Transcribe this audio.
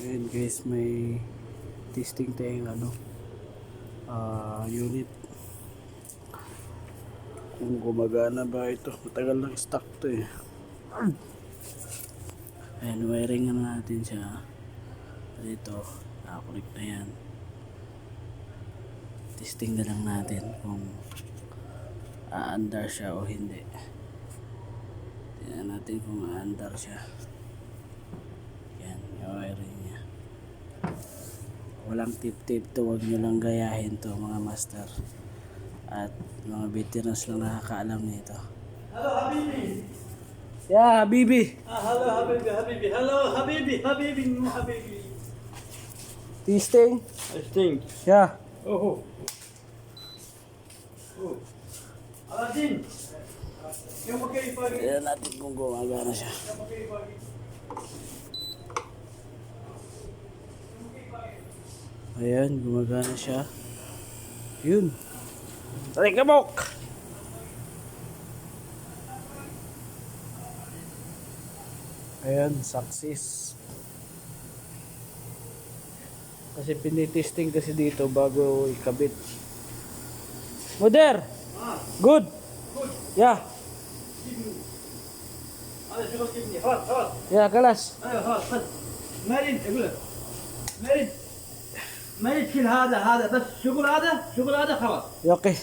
Ayan guys, may testing tayong unit kung gumagana ba ito. Matagal lang stock to eh. Ayan, wiring na natin siya dito. Nakakulik na yan. Testing na lang natin kung aandar siya o hindi. Tingnan natin kung aandar siya. Yan, yung wiring niya. Walang tip-tip to, wag nyo lang gayahin to mga master. At mga veterans lang nakakaalam nito. Hello Habibi. Yeah, Habibi. Hello Habibi, Habibi. Hello Habibi, Habibi, Habibi. Testing? I think. Yeah. Oh. Oh. Aladdin. Yung magkaipagi. Tingnan natin kung gumagana siya. Yung magkaipagi. Ayan, gumagana siya. Yun. Tarik ka, Bok! Ayan, success. Kasi pinitesting kasi dito bago ikabit. Mother! Good! Good. Yeah. هذا شغل جبني خلاص خلاص. Yeah, kalas. ايوه خلاص خذ. مريض اقول لك. مريض. ما يشيل هذا بس شغل هذا خلاص. Okay.